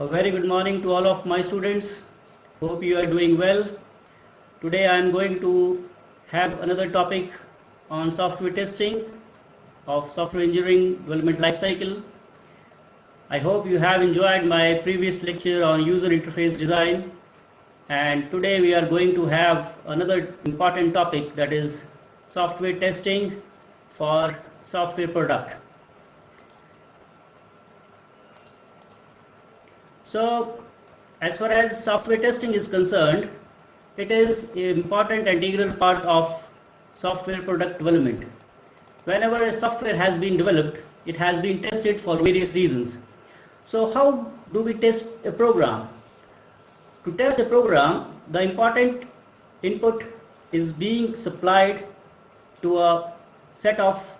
A very good morning to all of my students. Hope you are doing well. Today I am going to have another topic on software testing of software engineering development lifecycle. I hope you have enjoyed my previous lecture on user interface design, and today we are going to have another important topic, that is software testing for software product. So as far as software testing is concerned, it is an important and integral part of software product development. Whenever a software has been developed, it has been tested for various reasons. So how do we test a program? To test a program, the important input is being supplied to a set of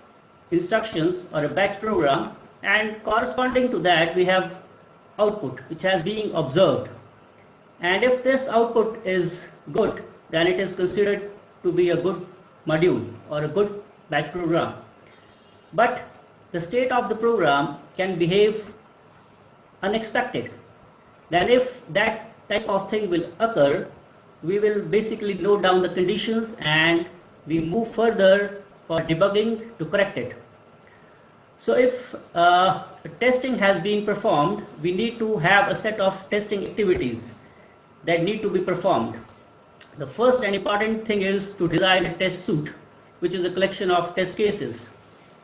instructions or a batch program, and corresponding to that we have output which has been observed, and if this output is good, then it is considered to be a good module or a good batch program. But the state of the program can behave unexpected. Then if that type of thing will occur, we will basically note down the conditions and we move further for debugging to correct it. So if testing has been performed, we need to have a set of testing activities that need to be performed. The first and important thing is to design a test suite, which is a collection of test cases.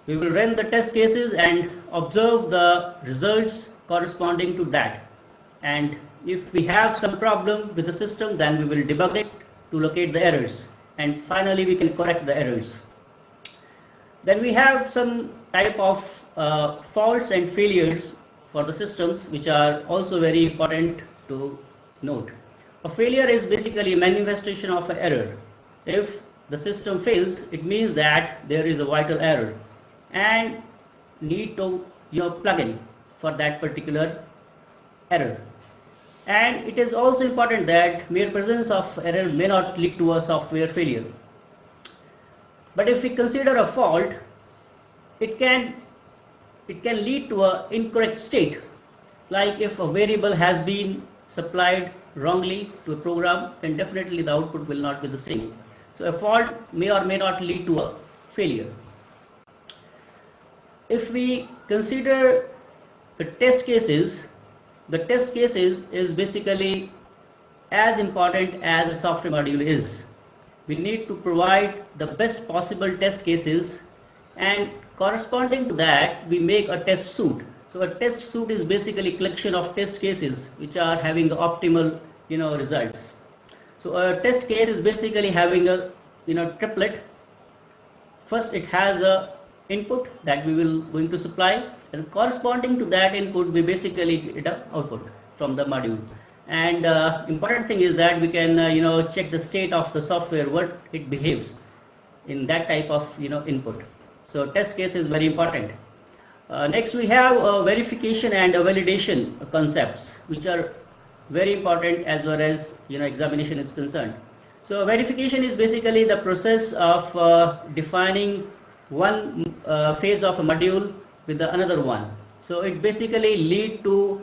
We will run the test cases and observe the results corresponding to that. And if we have some problem with the system, then we will debug it to locate the errors. And finally, we can correct the errors. Then we have some type of faults and failures for the systems, which are also very important to note. A failure is basically a manifestation of an error. If the system fails, it means that there is a vital error and need to plug in for that particular error. And it is also important that mere presence of error may not lead to a software failure. But if we consider a fault, it can lead to an incorrect state. Like if a variable has been supplied wrongly to a program, then definitely the output will not be the same. So a fault may or may not lead to a failure. If we consider the test cases is basically as important as a software module is. We need to provide the best possible test cases, and corresponding to that we make a test suite. So a test suite is basically a collection of test cases which are having the optimal results. So a test case is basically having a triplet. First it has a input that we will going to supply, and corresponding to that input we basically get an output from the module. And important thing is that we can check the state of the software, what it behaves in that type of input. So test case is very important. Next we have verification and validation concepts, which are very important as far as examination is concerned. So verification is basically the process of defining one phase of a module with the another one. So it basically lead to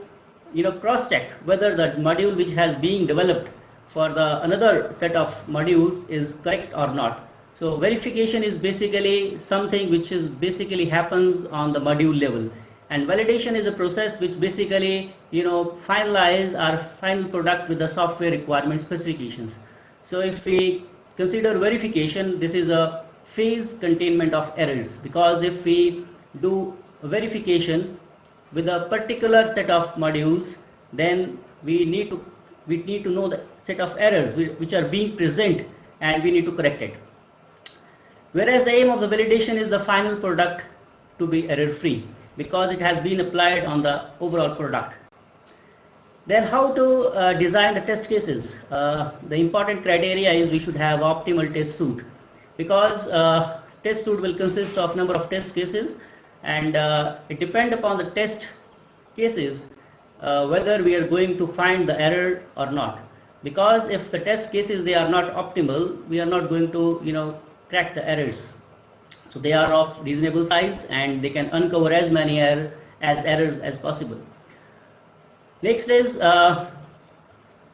cross check whether the module which has been developed for the another set of modules is correct or not. So verification is basically something which is basically happens on the module level, and validation is a process which basically finalize our final product with the software requirement specifications. So if we consider verification, this is a phase containment of errors, because if we do verification with a particular set of modules, then we need to know the set of errors which are being present, and we need to correct it. Whereas the aim of the validation is the final product to be error free, because it has been applied on the overall product. Then how to design the test cases? The important criteria is we should have optimal test suite, because test suite will consist of number of test cases, and it depends upon the test cases whether we are going to find the error or not. Because if the test cases they are not optimal, we are not going to crack the errors. So they are of reasonable size and they can uncover as many errors as possible. Next is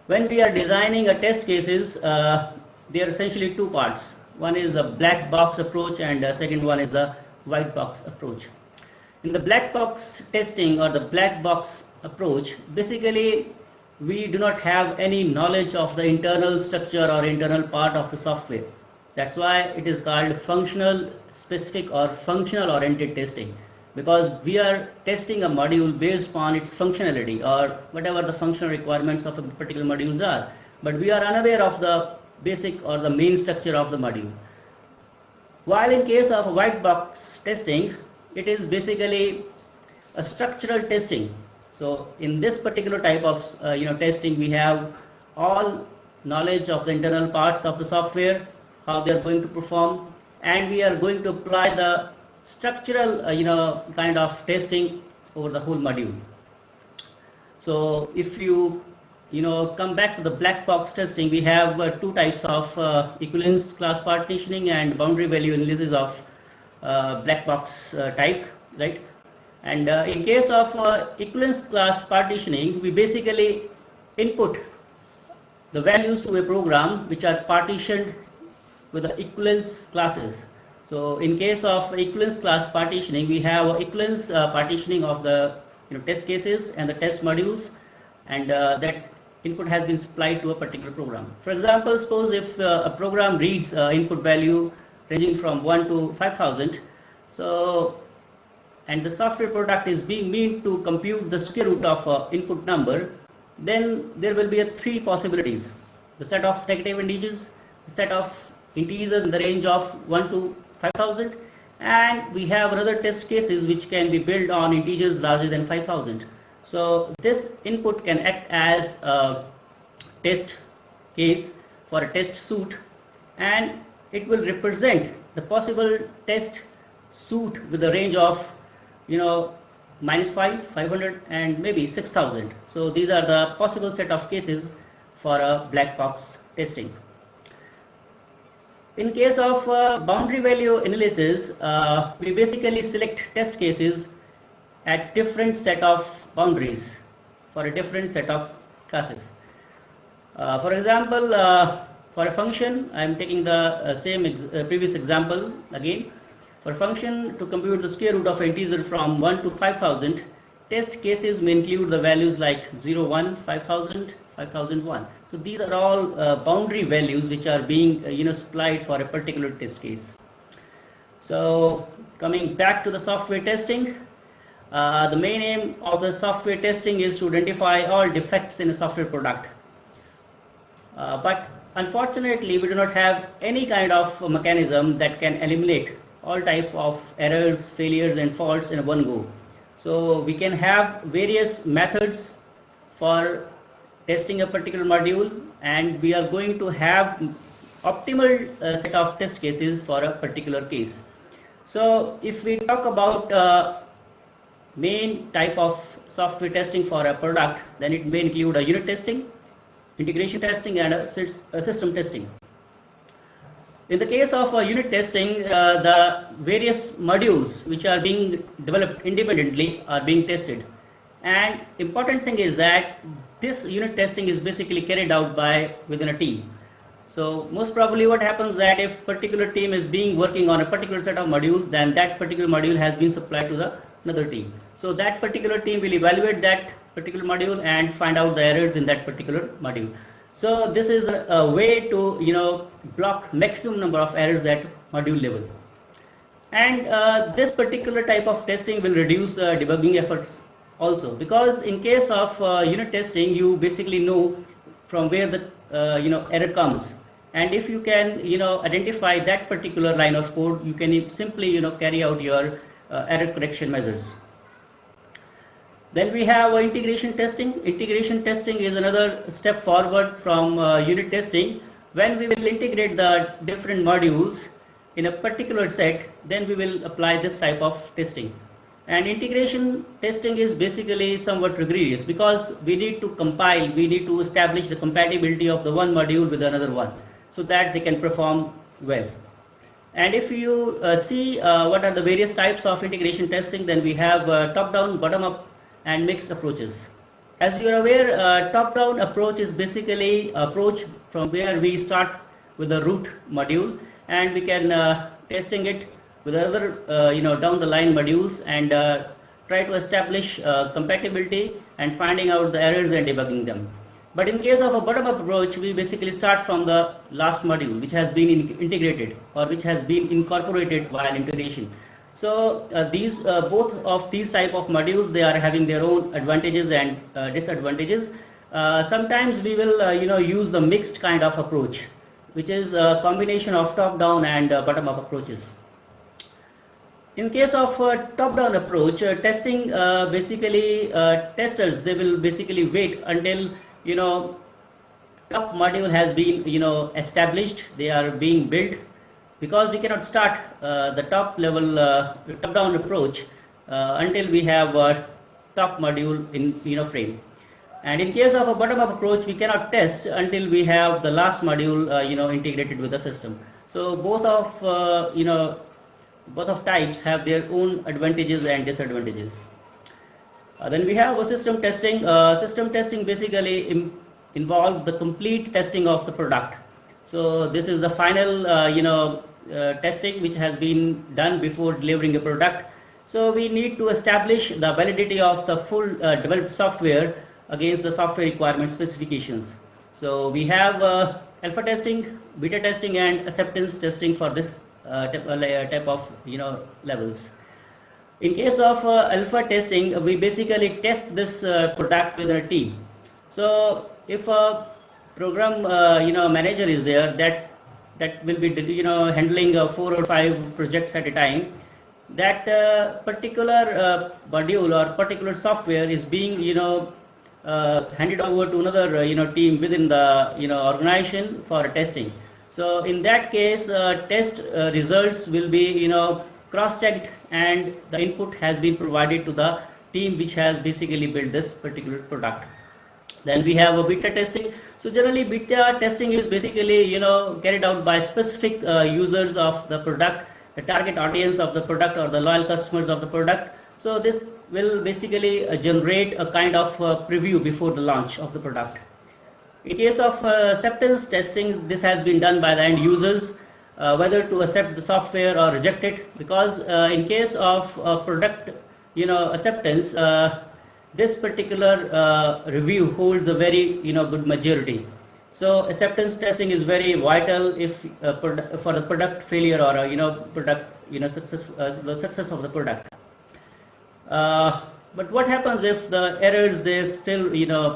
when we are designing a test cases, there are essentially two parts. One is a black box approach, and the second one is the white box approach. In the black box testing or the black box approach, basically we do not have any knowledge of the internal structure or internal part of the software. That's why it is called functional specific or functional oriented testing, because we are testing a module based upon its functionality or whatever the functional requirements of a particular modules are, but we are unaware of the basic or the main structure of the module. While in case of white box testing, it is basically a structural testing. So in this particular type of testing, we have all knowledge of the internal parts of the software, how they are going to perform, and we are going to apply the structural kind of testing over the whole module. So if you come back to the black box testing, we have two types of equivalence class partitioning and boundary value analysis of black box type, right? And in case of equivalence class partitioning, we basically input the values to a program which are partitioned with the equivalence classes. So in case of equivalence class partitioning, we have equivalence partitioning of the test cases and the test modules, and that input has been supplied to a particular program. For example, suppose if a program reads input value ranging from 1 to 5000, so and the software product is being meant to compute the square root of input number, then there will be three possibilities: the set of negative integers, the set of integers in the range of 1 to 5000, and we have another test cases which can be built on integers larger than 5000. So this input can act as a test case for a test suite, and it will represent the possible test suite with a range of -5, 500, and maybe 6000. So these are the possible set of cases for a black box testing. In case of boundary value analysis, we basically select test cases at different set of boundaries for a different set of classes. For example, for a function, I am taking the same previous example again. For a function to compute the square root of an integer from 1 to 5000, test cases may include the values like 0, 1, 5000, 5001. So these are all boundary values which are being supplied for a particular test case. So coming back to the software testing, the main aim of the software testing is to identify all defects in a software product. But unfortunately, we do not have any kind of mechanism that can eliminate all type of errors, failures, and faults in one go. So we can have various methods for testing a particular module, and we are going to have optimal set of test cases for a particular case. So if we talk about main type of software testing for a product, then it may include a unit testing, integration testing, and a system testing. In the case of unit testing, the various modules which are being developed independently are being tested, and important thing is that this unit testing is basically carried out within a team. So most probably what happens that if particular team is working on a particular set of modules, then that particular module has been supplied to another team. So that particular team will evaluate that particular module and find out the errors in that particular module. So this is a way to block maximum number of errors at module level. And this particular type of testing will reduce debugging efforts also, because in case of unit testing, you basically know from where the error comes, and if you can identify that particular line of code, you can simply carry out your error correction measures. Then we have integration testing. Integration testing is another step forward from unit testing. When we will integrate the different modules in a particular set, then we will apply this type of testing. And integration testing is basically somewhat rigorous, because we need to compile, we need to establish the compatibility of the one module with another one, so that they can perform well. And if you see what are the various types of integration testing, then we have top-down, bottom-up, and mixed approaches. As you are aware, top-down approach is basically approach from where we start with the root module, and we can testing it with other down the line modules, and try to establish compatibility and finding out the errors and debugging them. But in case of a bottom-up approach, we basically start from the last module, which has been integrated or which has been incorporated while integration. So these both of these type of modules, they are having their own advantages and disadvantages. Sometimes we will use the mixed kind of approach, which is a combination of top-down and bottom-up approaches. In case of top-down approach, testing basically testers, they will basically wait until top module has been established, they are being built, because we cannot start the top level top-down approach until we have top module in frame. And in case of a bottom-up approach, we cannot test until we have the last module integrated with the system. So both of types have their own advantages and disadvantages. Then we have a system testing. System testing basically involves the complete testing of the product. So this is the final testing which has been done before delivering a product. So we need to establish the validity of the full developed software against the software requirement specifications. So we have alpha testing, beta testing, and acceptance testing for this type of levels. In case of alpha testing, we basically test this product with a team. So if a program manager is there that will be handling 4 or 5 projects at a time, that particular module or particular software is being handed over to another team within the organization for testing. So in that case, test results will be cross-checked, and the input has been provided to the team which has basically built this particular product. Then we have a beta testing. So generally beta testing is basically carried out by specific users of the product, the target audience of the product, or the loyal customers of the product. So this will basically generate a kind of preview before the launch of the product. In case of acceptance testing, this has been done by the end users, whether to accept the software or reject it, because in case of product acceptance, this particular review holds a very good majority. So acceptance testing is very vital if for the product failure or product success, the success of the product. But what happens if the errors, they still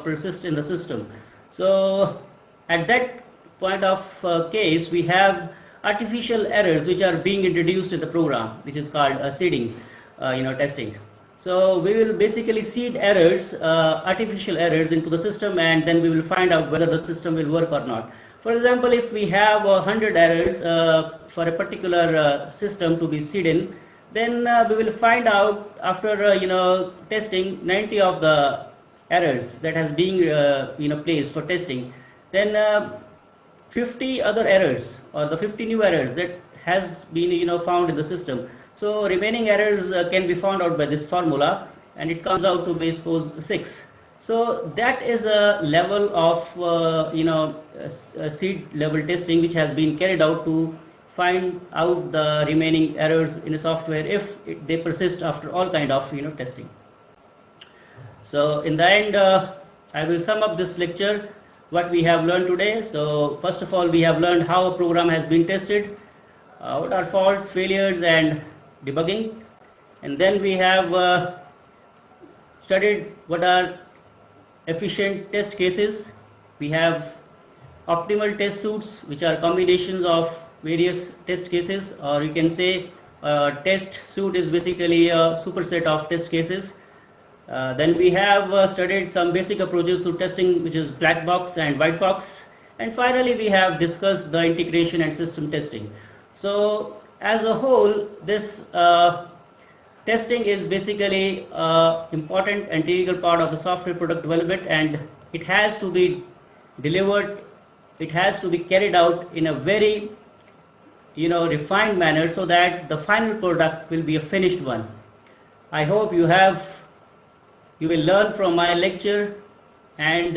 persist in the system? So at that point of case, we have artificial errors which are being introduced in the program, which is called seeding testing. So we will basically seed errors, artificial errors into the system, and then we will find out whether the system will work or not. For example, if we have 100 errors for a particular system to be seeded, then we will find out after testing 90 of the errors that has been placed for testing, then 50 other errors, or the 50 new errors that has been found in the system. So remaining errors can be found out by this formula, and it comes out to be suppose 6. So that is a level of seed level testing which has been carried out to find out the remaining errors in a software if they persist after all kind of testing. So in the end, I will sum up this lecture, what we have learned today. So first of all, we have learned how a program has been tested, what are faults, failures, and debugging. And then we have studied what are efficient test cases. We have optimal test suites, which are combinations of various test cases, or you can say test suite is basically a superset of test cases. Then we have studied some basic approaches to testing, which is black box and white box. And finally, we have discussed the integration and system testing. So as a whole, this testing is basically important and integral part of the software product development, and it has to be delivered, it has to be carried out in a very refined manner, so that the final product will be a finished one. I hope you will learn from my lecture and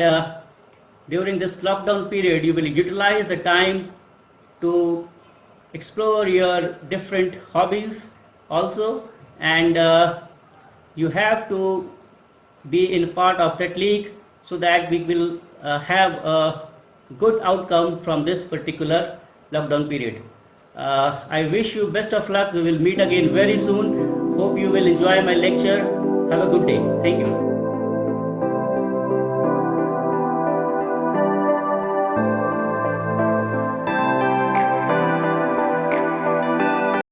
during this lockdown period you will utilize the time to explore your different hobbies also, and you have to be in part of that league so that we will have a good outcome from this particular lockdown period. I wish you best of luck. We will meet again very soon. Hope you will enjoy my lecture. Have a good day. Thank you.